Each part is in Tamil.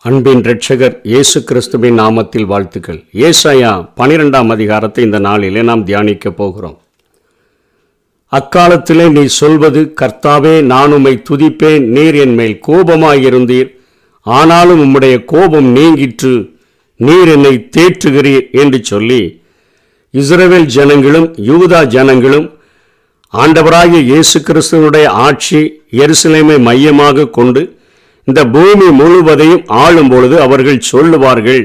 அன்பின் இரட்சகர் இயேசு கிறிஸ்துவின் நாமத்தில் வாழ்த்துக்கள். ஏசாயா 12ஆம் அதிகாரத்தை இந்த நாளிலே நாம் தியானிக்க போகிறோம். அக்காலத்திலே நீ சொல்வது, கர்த்தாவே, நான் உம்மை துதிப்பேன், நீர் என் மேல் கோபமாயிருந்தீர், ஆனாலும் உம்முடைய கோபம் நீங்கிற்று, நீர் என்னை தேற்றுகிறீர் என்று சொல்லி இஸ்ரவேல் ஜனங்களும் யூதா ஜனங்களும் ஆண்டவராகிய இயேசு கிறிஸ்துவனுடைய ஆட்சி எருசலேமை மையமாக கொண்டு இந்த பூமி முழுவதையும் ஆளும் பொழுது அவர்கள் சொல்லுவார்கள்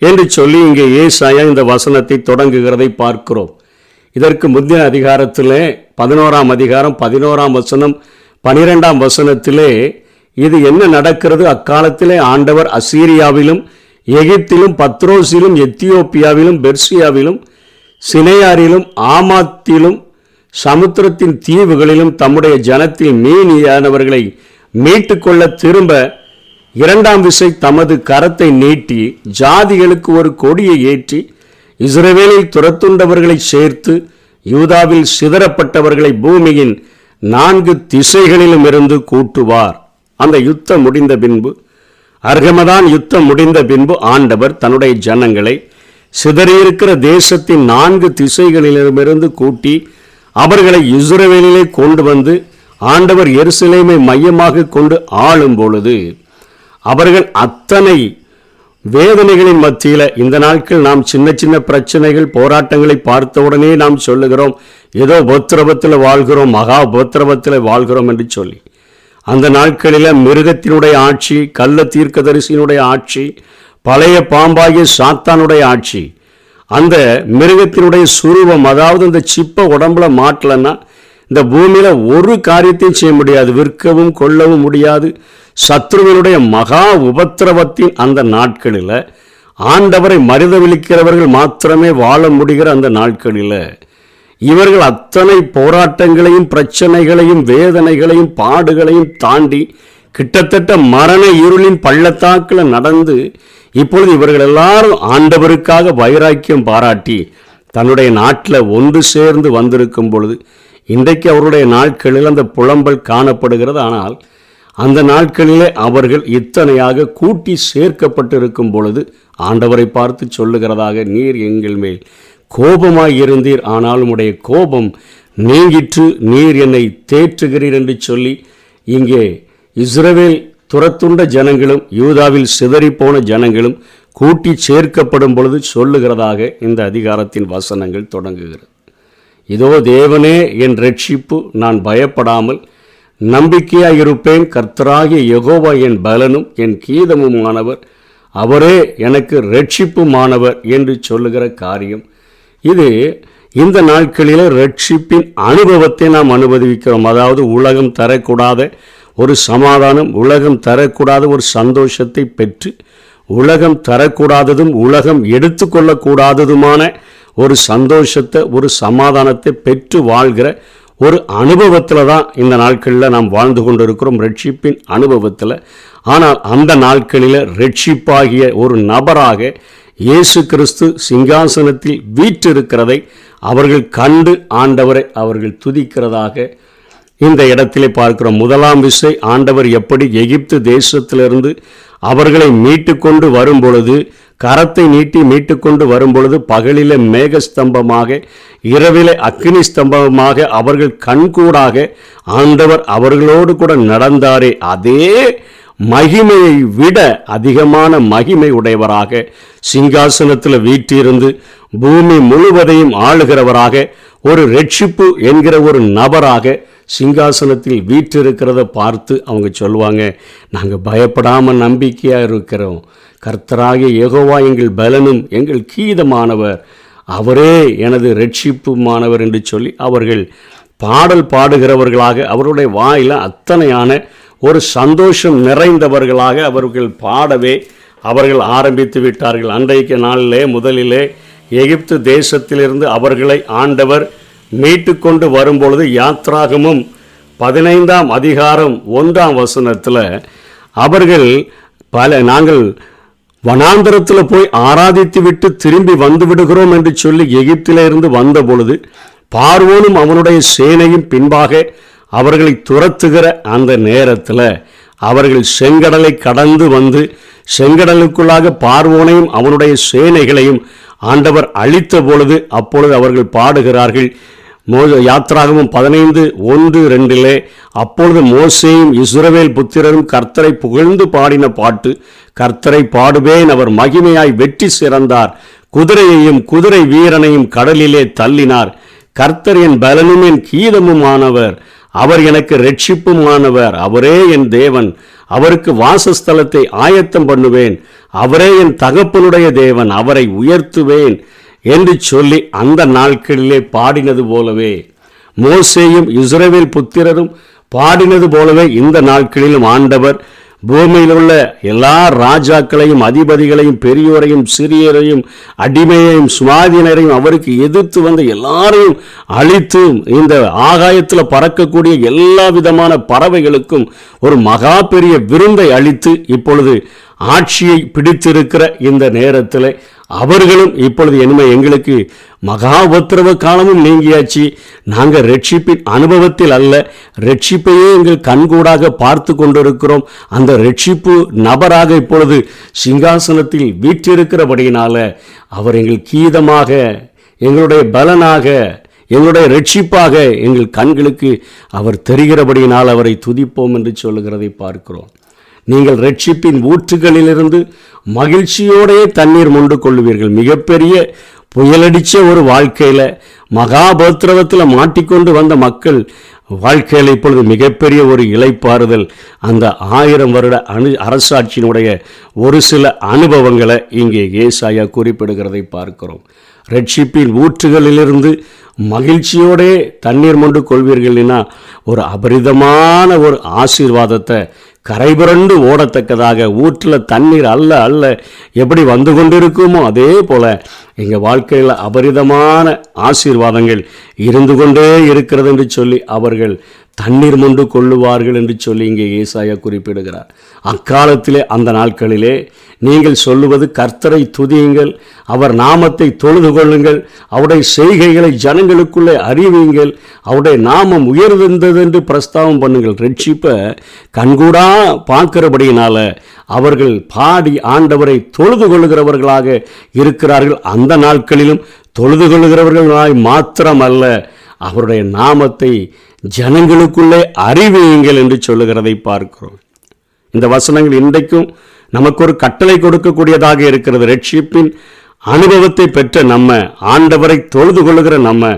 என்று சொல்லி இங்கே ஏசாயா இந்த வசனத்தை தொடங்குகிறதை பார்க்கிறோம். இதற்கு முந்தின அதிகாரத்திலே 11ஆம் அதிகாரம் 11ஆம் வசனம் 12ஆம் வசனத்திலே இது என்ன நடக்கிறது? அக்காலத்திலே ஆண்டவர் அசீரியாவிலும் எகிப்திலும் பத்ரோசிலும் எத்தியோப்பியாவிலும் பெர்சியாவிலும் சினையாரிலும் ஆமாத்திலும் சமுத்திரத்தின் தீவுகளிலும் தம்முடைய ஜனத்தில் மீதியானவர்களை மீட்டுக்கொள்ள திரும்ப இரண்டாம் விசை தமது கரத்தை நீட்டி ஜாதிகளுக்கு ஒரு கொடியை ஏற்றி இஸ்ரவேலில் துரத்துண்டவர்களை சேர்த்து யூதாவில் சிதறப்பட்டவர்களை பூமியின் 4 திசைகளிலும் இருந்து கூட்டுவார். அந்த யுத்தம் முடிந்த பின்பு, அர்கமதான் யுத்தம் முடிந்த பின்பு ஆண்டவர் தன்னுடைய ஜனங்களை சிதறியிருக்கிற தேசத்தின் 4 திசைகளிலுமிருந்து கூட்டி அவர்களை இஸ்ரவேலிலே கொண்டு வந்து ஆண்டவர் எருசலேமை மையமாக கொண்டு ஆளும் பொழுது அவர்கள் அத்தனை வேதனைகளின் மத்தியில், இந்த நாட்கள் நாம் சின்ன சின்ன பிரச்சனைகள் போராட்டங்களை பார்த்தவுடனே நாம் சொல்லுகிறோம், ஏதோ உபத்திரவத்தில் வாழ்கிறோம், மகா உபத்திரவத்தில் வாழ்கிறோம் என்று சொல்லி, அந்த நாட்களில் மிருகத்தினுடைய ஆட்சி, கள்ள தீர்க்கதரிசியினுடைய ஆட்சி, பழைய பாம்பாகிய சாத்தானுடைய ஆட்சி, அந்த மிருகத்தினுடைய சுரூபம், அதாவது இந்த சிப்பை உடம்புல மாட்டலன்னா இந்த பூமியில் ஒரு காரியத்தையும் செய்ய முடியாது, விற்கவும் கொள்ளவும் முடியாது. சத்ருவினுடைய மகா உபத்திரவத்தின் அந்த நாட்களில் ஆண்டவரை மறுதலிக்கிறவர்கள் மாத்திரமே வாழ முடிகிற அந்த நாட்களில் இவர்கள் அத்தனை போராட்டங்களையும் பிரச்சனைகளையும் வேதனைகளையும் பாடுகளையும் தாண்டி கிட்டத்தட்ட மரண இருளின் பள்ளத்தாக்கில் நடந்து இப்பொழுது இவர்கள் எல்லாரும் ஆண்டவருக்காக வைராக்கியம் பாராட்டி தன்னுடைய நாட்டில் ஒன்று சேர்ந்து வந்திருக்கும் பொழுது, இன்றைக்கு அவருடைய நாட்களில் அந்த புலம்பல் காணப்படுகிறது. ஆனால் அந்த நாட்களிலே அவர்கள் இத்தனையாக கூட்டி சேர்க்கப்பட்டிருக்கும் பொழுது ஆண்டவரை பார்த்து சொல்லுகிறதாக, நீர் எங்கள் மேல் கோபமாயிருந்தீர், ஆனாலும் உடைய கோபம் நீங்கிற்று, நீர் என்னை தேற்றுகிறீர் என்று சொல்லி இங்கே இஸ்ரவேல் துரத்துண்ட ஜனங்களும் யூதாவில் சிதறிப்போன ஜனங்களும் கூட்டி சேர்க்கப்படும் பொழுது சொல்லுகிறதாக இந்த அதிகாரத்தின் வசனங்கள் தொடங்குகிறது. இதோ தேவனே என் இரட்சிப்பு, நான் பயப்படாமல் நம்பிக்கையாயிருப்பேன், கர்த்தராகிய யெகோவா என் பலனும் என் கீதமுமானவர், அவரே எனக்கு இரட்சிப்புமானவர் என்று சொல்லுகிற காரியம் இது. இந்த நாட்களில் இரட்சிப்பின் அனுபவத்தை நாம் அனுபவிக்கிறோம். அதாவது உலகம் தரக்கூடாத ஒரு சமாதானம், உலகம் தரக்கூடாத ஒரு சந்தோஷத்தை பெற்று, உலகம் தரக்கூடாததும் உலகம் எடுத்துக்கொள்ளக்கூடாததுமான ஒரு சந்தோஷத்தை, ஒரு சமாதானத்தை பெற்று வாழ்கிற ஒரு அனுபவத்தில் தான் இந்த நாட்களில் நாம் வாழ்ந்து கொண்டு இருக்கிறோம், ரட்சிப்பின் அனுபவத்தில். ஆனால் அந்த நாட்களில் ரட்சிப்பாகிய ஒரு நபராக இயேசு கிறிஸ்து சிங்காசனத்தில் வீற்றிருக்கிறதை அவர்கள் கண்டு ஆண்டவரை அவர்கள் துதிக்கிறதாக இந்த இடத்திலே பார்க்கிறோம். முதலாம் விசை ஆண்டவர் எப்படி எகிப்து தேசத்திலிருந்து அவர்களை மீட்டு கொண்டு வரும் பொழுது, கரத்தை நீட்டி மீட்டு கொண்டு வரும் பொழுது பகலிலே மேகஸ்தம்பமாக, இரவிலே அக்கினி ஸ்தம்பமாக அவர்கள் கண்கூடாக ஆண்டவர் அவர்களோடு கூட நடந்தாரே, அதே மகிமையை விட அதிகமான மகிமை உடையவராக சிங்காசனத்தில் வீற்றிருந்து பூமி முழுவதையும் ஆளுகிறவராக, ஒரு ரட்சிப்பு என்கிற ஒரு நபராக சிங்காசனத்தில் வீற்றிருக்கிறத பார்த்து அவங்க சொல்லுவாங்க, நாங்கள் பயப்படாமல் நம்பிக்கையாக இருக்கிறோம், கர்த்தராகிய யெகோவா எங்கள் பலனும் எங்கள் கீதமானவர், அவரே எனது இரட்சிப்புமானவர் என்று சொல்லி அவர்கள் பாடல் பாடுகிறவர்களாக, அவருடைய வாயில் அத்தனையான ஒரு சந்தோஷம் நிறைந்தவர்களாக அவர்கள் பாடவே அவர்கள் ஆரம்பித்து விட்டார்கள். அன்றைக்கு நாளிலே முதலிலே எகிப்து தேசத்திலிருந்து அவர்களை ஆண்டவர் மீட்டு கொண்டு வரும்பொழுது யாத்ராகமும் 15ஆம் அதிகாரம் 1ஆம் வசனத்தில் அவர்கள் நாங்கள் வனாந்தரத்தில் போய் ஆராதித்து விட்டு திரும்பி வந்து விடுகிறோம் என்று சொல்லி எகிப்திலிருந்து வந்த பொழுது பார்வோனும் அவனுடைய சேனையும் பின்பாக அவர்களை துரத்துகிற அந்த நேரத்தில் அவர்கள் செங்கடலை கடந்து வந்து செங்கடலுக்குள்ளாக பார்வோனையும் அவனுடைய சேனைகளையும் ஆண்டவர் அழித்த பொழுது அப்பொழுது அவர்கள் பாடுகிறார்கள். யாத்ராகமம் 15:1-2 அப்பொழுது மோசேயும் இஸ்ரவேல் புத்திரரும் கர்த்தரை புகழ்ந்து பாடின பாட்டு, கர்த்தரை பாடுவேன், அவர் மகிமையாய் வெற்றி சிறந்தார், குதிரையையும் குதிரை வீரனையும் கடலிலே தள்ளினார், கர்த்தர் என் பலனும் என் கீதமுமானவர், அவர் எனக்கு இரட்சிப்புமானவர், அவரே என் தேவன், அவருக்கு வாசஸ்தலத்தை ஆயத்தம் பண்ணுவேன், அவரே என் தகப்பனுடைய தேவன், அவரை உயர்த்துவேன் என்று சொல்லி அந்த நாட்களிலே பாடினது போலவே, மோசேயும் இஸ்ரவேல் புத்திரரும் பாடினது போலவே இந்த நாட்களிலும் ஆண்டவர் பூமியில் உள்ள எல்லா ராஜாக்களையும் அதிபதிகளையும் பெரியோரையும் சிறியரையும் அடிமையையும் சுமாதினரையும் அவருக்கு எதிர்த்து வந்த எல்லாரையும் அழித்து இந்த ஆகாயத்தில் பறக்கக்கூடிய எல்லா விதமான பறவைகளுக்கும் ஒரு மகா பெரிய விருந்தை அளித்து இப்பொழுது ஆட்சியை பிடித்திருக்கிற இந்த நேரத்தில் அவர்களும் இப்பொழுது இனிமே எங்களுக்கு மகா உபத்திரவ காலமும் நீங்கியாச்சு, நாங்கள் ரட்சிப்பின் அனுபவத்தில் அல்ல, ரட்சிப்பையே எங்கள் கண்கூடாக பார்த்து கொண்டிருக்கிறோம், அந்த ரட்சிப்பு நபராக இப்பொழுது சிங்காசனத்தில் வீற்றிருக்கிறபடியினால அவர் எங்கள் கீதமாக, எங்களுடைய பலனாக, எங்களுடைய ரட்சிப்பாக எங்கள் கண்களுக்கு அவர் தெரிகிறபடியினால் அவரை துதிப்போம் என்று சொல்லுகிறதை பார்க்கிறோம். நீங்கள் ரட்சிப்பின் ஊற்றுகளிலிருந்து மகிழ்ச்சியோடையே தண்ணீர் மொண்டு கொள்ளுவீர்கள். மிகப்பெரிய புயலடிச்ச ஒரு வாழ்க்கையில் மகாபத்திரவத்தில் மாட்டிக்கொண்டு வந்த மக்கள் வாழ்க்கையில் இப்பொழுது மிகப்பெரிய ஒரு இளைப்பாறுதல், அந்த 1000 வருட அரசாட்சியினுடைய ஒரு சில அனுபவங்களை இங்கே ஏசாயா குறிப்பிடுகிறதை பார்க்கிறோம். ரட்சிப்பின் ஊற்றுகளிலிருந்து மகிழ்ச்சியோடே தண்ணீர் மொண்டு கொள்வீர்கள்னா ஒரு அபரிதமான ஒரு ஆசீர்வாதத்தை கரைபுரண்டு ஓடத்தக்கதாக ஊற்றில் தண்ணீர் அல்ல அல்ல எப்படி வந்து கொண்டிருக்குமோ அதே போல் எங்கள் வாழ்க்கையில் அபரிதமான ஆசீர்வாதங்கள் இருந்து கொண்டே இருக்கிறது என்று சொல்லி அவர்கள் தண்ணீர் மொண்டு கொள்ளுவார்கள் என்று சொல்லி இங்கே ஏசாயா குறிப்பிடுகிறார். அக்காலத்திலே அந்த நாட்களிலே நீங்கள் சொல்லுவது கர்த்தரை துதியுங்கள், அவர் நாமத்தை தொழுது கொள்ளுங்கள், அவருடைய செய்கைகளை ஜனங்களுக்குள்ளே அறிவியுங்கள், அவருடைய நாமம் உயர்ந்தது என்று பிரஸ்தாபம் பண்ணுங்கள். ரட்சிப்பை கண்கூடா பார்க்கிறபடியினால அவர்கள் பாடி ஆண்டவரை தொழுது கொள்ளுகிறவர்களாக இருக்கிறார்கள். அந்த நாட்களிலும் தொழுது கொள்ளுகிறவர்களாய் மாத்திரமல்ல, அவருடைய நாமத்தை ஜனங்களுக்குள்ளே அறிவியுங்கள் என்று சொல்லுகிறதை பார்க்கிறோம். இந்த வசனங்கள் இன்றைக்கும் நமக்கு ஒரு கட்டளை கொடுக்கக்கூடியதாக இருக்கிறது. ரட்சிப்பின் அனுபவத்தை பெற்ற நம்ம, ஆண்டவரை தொழுது கொள்ளுகிற நம்ம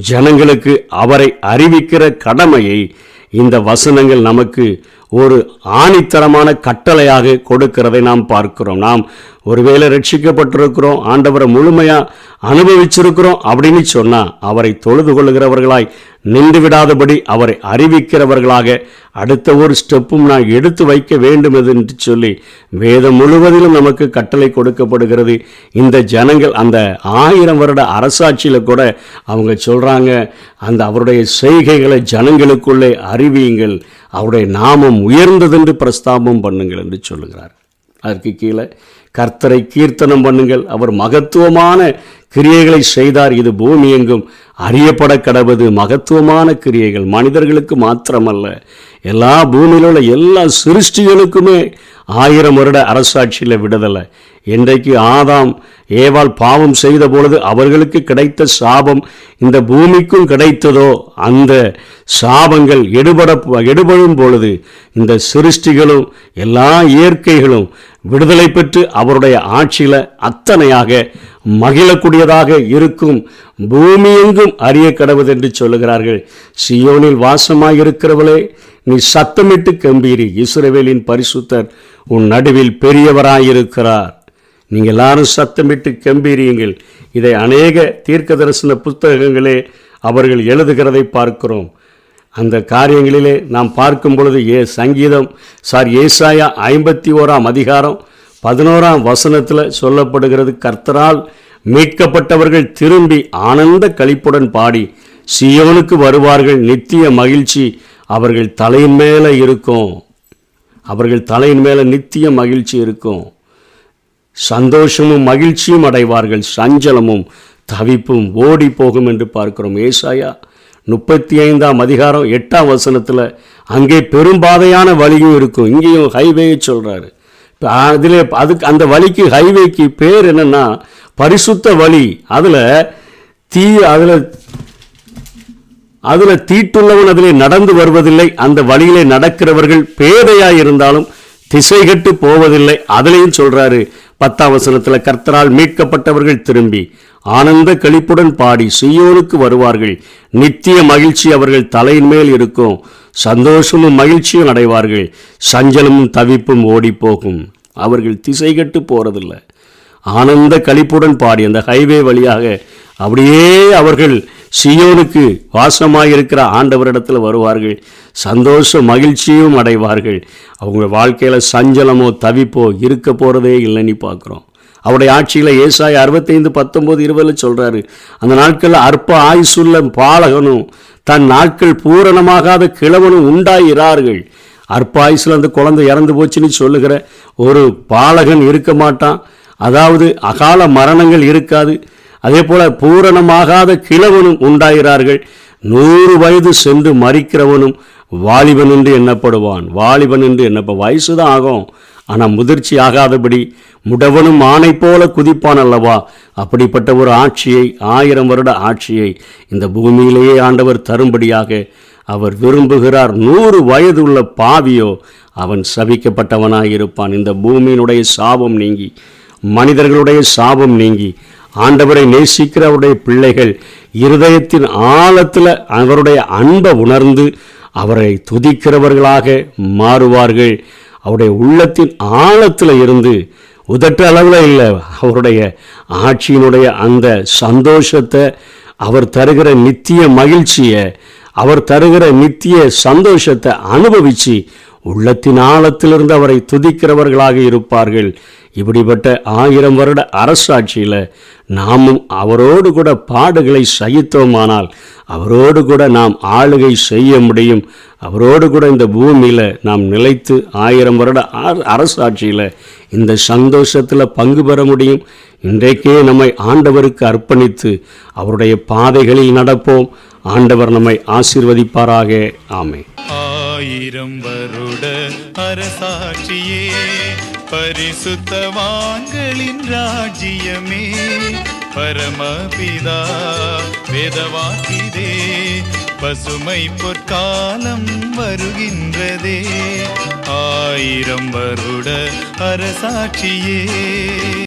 ஜனங்களுக்கு அவரை அறிவிக்கிற கடமையை இந்த வசனங்கள் நமக்கு ஒரு ஆணித்தரமான கட்டளையாக கொடுக்கிறதை நாம் பார்க்கிறோம். நாம் ஒருவேளை ரட்சிக்கப்பட்டிருக்கிறோம், ஆண்டவரை முழுமையாக அனுபவிச்சிருக்கிறோம் அப்படின்னு சொன்னால் அவரை தொழுது கொள்ளுகிறவர்களாய் நின்று விடாதபடி அவரை அறிவிக்கிறவர்களாக அடுத்த ஒரு ஸ்டெப்பும் நான் எடுத்து வைக்க வேண்டும் என்று சொல்லி வேதம் முழுவதிலும் நமக்கு கட்டளை கொடுக்கப்படுகிறது. இந்த ஜனங்கள் அந்த 1000 வருட அரசாட்சியில் கூட அவங்க சொல்கிறாங்க, அந்த அவருடைய செய்கைகளை ஜனங்களுக்குள்ளே அறிவியுங்கள், அவருடைய நாமம் உயர்ந்ததென்று பிரஸ்தாபம் பண்ணுங்கள் என்று சொல்லுகிறார். அதற்கு கீழே கர்த்தரை கீர்த்தனம் பண்ணுங்கள், அவர் மகத்துவமான கிரியைகளை செய்தார், இது பூமி எங்கும் அறியப்பட கடவது. மகத்துவமான கிரியைகள் மனிதர்களுக்கு மாத்திரமல்ல, எல்லா பூமியில் உள்ள எல்லா சிருஷ்டிகளுக்குமே 1000 வருட அரசாட்சியில் விடுதலை. இன்றைக்கு ஆதாம் ஏவாள் பாவம் செய்த பொழுது அவர்களுக்கு கிடைத்த சாபம் இந்த பூமிக்கும் கிடைத்ததோ, அந்த சாபங்கள் எடுபடும் பொழுது இந்த சிருஷ்டிகளும் எல்லா இயற்கைகளும் விடுதலை பெற்று அவருடைய ஆட்சியில் அத்தனையாக மகிழக்கூடியதாக இருக்கும். பூமி எங்கும் அறிய கடவுது என்று சொல்லுகிறார்கள். சியோனில் வாசமாயிருக்கிறவளே, நீ சத்தமிட்டு கம்பீரி, இஸ்ரவேலின் பரிசுத்தர் உன் நடுவில் பெரியவராயிருக்கிறார். நீங்கள் எல்லாரும் சத்தமிட்டு கம்பீரியுங்கள். இதை அநேக தீர்க்க தரிசன புத்தகங்களே அவர்கள் எழுதுகிறதை பார்க்கிறோம். அந்த காரியங்களிலே நாம் பார்க்கும் பொழுது ஏசாயா 51ஆம் அதிகாரம் 11ஆம் வசனத்தில் சொல்லப்படுகிறது, கர்த்தரால் மீட்கப்பட்டவர்கள் திரும்பி ஆனந்த களிப்புடன் பாடி சியோனுக்கு வருவார்கள், நித்திய மகிழ்ச்சி அவர்கள் தலையின் மேலே இருக்கும். அவர்கள் தலையின் மேலே நித்திய மகிழ்ச்சி இருக்கும். சந்தோஷமும் மகிழ்ச்சியும் அடைவார்கள், சஞ்சலமும் தவிப்பும் ஓடி போகும் என்று பார்க்கிறோம். ஏசாயா 35ஆம் அதிகாரம் 8ஆம் வசனத்தில் அங்கே பெரும்பாதையான வழியும் இருக்கும். இங்கேயும் ஹைவேயை சொல்கிறாரு. அதில் அந்த வழிக்கு ஹைவேக்கு பேர் என்னென்னா பரிசுத்த வழி. அதில் தீட்டுள்ளவன் அதிலே நடந்து வருவதில்லை. அந்த வழியிலே நடக்கிறவர்கள் பேதையாய் இருந்தாலும் திசைகட்டு போவதில்லை. அதிலையும் சொல்கிறாரு 10ஆம் வசனத்தில், கர்த்தரால் மீட்கப்பட்டவர்கள் திரும்பி ஆனந்த களிப்புடன் பாடி சீயோனுக்கு வருவார்கள். நித்திய மகிழ்ச்சி அவர்கள் தலையின் மேல் இருக்கும். சந்தோஷமும் மகிழ்ச்சியும் அடைவார்கள். சஞ்சலமும் தவிப்பும் ஓடி போகும். அவர்கள் திசைகட்டு போறதில்லை. ஆனந்த களிப்புடன் பாடி அந்த ஹைவே வழியாக அப்படியே அவர்கள் சீயோனுக்கு வாசமாயிருக்கிற ஆண்டவரிடத்தில் வருவார்கள். சந்தோஷ மகிழ்ச்சியும் அடைவார்கள். அவங்க வாழ்க்கையில் சஞ்சலமோ தவிப்போ இருக்க போகிறதே இல்லைன்னு பார்க்குறோம். அவருடைய ஆட்சியில் ஏசாயா 65:19-20 சொல்கிறாரு, அந்த நாட்களில் அற்ப ஆயுசுள்ள பாலகனும் தன் நாட்கள் பூரணமாகாத கிழவனும் உண்டாயிரார்கள். அற்ப ஆயுசில் அந்த குழந்தை இறந்து போச்சுன்னு சொல்லுகிற ஒரு பாலகன் இருக்க மாட்டான். அதாவது அகால மரணங்கள் இருக்காது. அதே போல பூரணமாகாத கிழவனும் உண்டாகிறார்கள். 100 வயது சென்று மரிக்கிறவனும் வாலிபன் என்று எண்ணப்படுவான். வாலிபன் என்று வயசு தான் ஆகும், ஆனால் முதிர்ச்சி ஆகாதபடி முடவனும் ஆணை போல குதிப்பான் அல்லவா. அப்படிப்பட்ட ஒரு ஆட்சியை, 1000 வருட ஆட்சியை இந்த பூமியிலேயே ஆண்டவர் தரும்படியாக அவர் விரும்புகிறார். 100 வயது உள்ள பாவியோ அவன் சபிக்கப்பட்டவனாயிருப்பான். இந்த பூமியினுடைய சாபம் நீங்கி, மனிதர்களுடைய சாபம் நீங்கி, ஆண்டவரை நேசிக்கிற அவருடைய பிள்ளைகள் இருதயத்தின் ஆழத்தில் அவருடைய அன்பை உணர்ந்து அவரை துதிக்கிறவர்களாக மாறுவார்கள். அவருடைய உள்ளத்தின் ஆழத்தில் இருந்து உதட்ட அளவில் இல்லை, அவருடைய ஆட்சியினுடைய அந்த சந்தோஷத்தை, அவர் தருகிற நித்திய மகிழ்ச்சியை, அவர் தருகிற நித்திய சந்தோஷத்தை அனுபவித்து உள்ளத்தின் ஆழத்திலிருந்து அவரை துதிக்கிறவர்களாக இருப்பார்கள். இப்படிப்பட்ட 1000 வருட அரசாட்சியில் நாமும் அவரோடு கூட பாடுகளை சகித்தோமானால் அவரோடு கூட நாம் ஆளுகை செய்ய முடியும். அவரோடு கூட இந்த பூமியில் நாம் நிலைத்து 1000 வருட அரசாட்சியில் இந்த சந்தோஷத்தில் பங்கு பெற முடியும். இன்றைக்கே நம்மை ஆண்டவருக்கு அர்ப்பணித்து அவருடைய பாதைகளில் நடப்போம். ஆண்டவர் நம்மை ஆசீர்வதிப்பாராக. ஆமென். 1000 வருட அரசாட்சியே, பரிசுத்தவான்களின் ராஜ்யமே, பரமபிதா வேதவாக்கிதே, பசுமை பொற்காலம் வருகின்றதே. 1000 வருட அரசாட்சியே.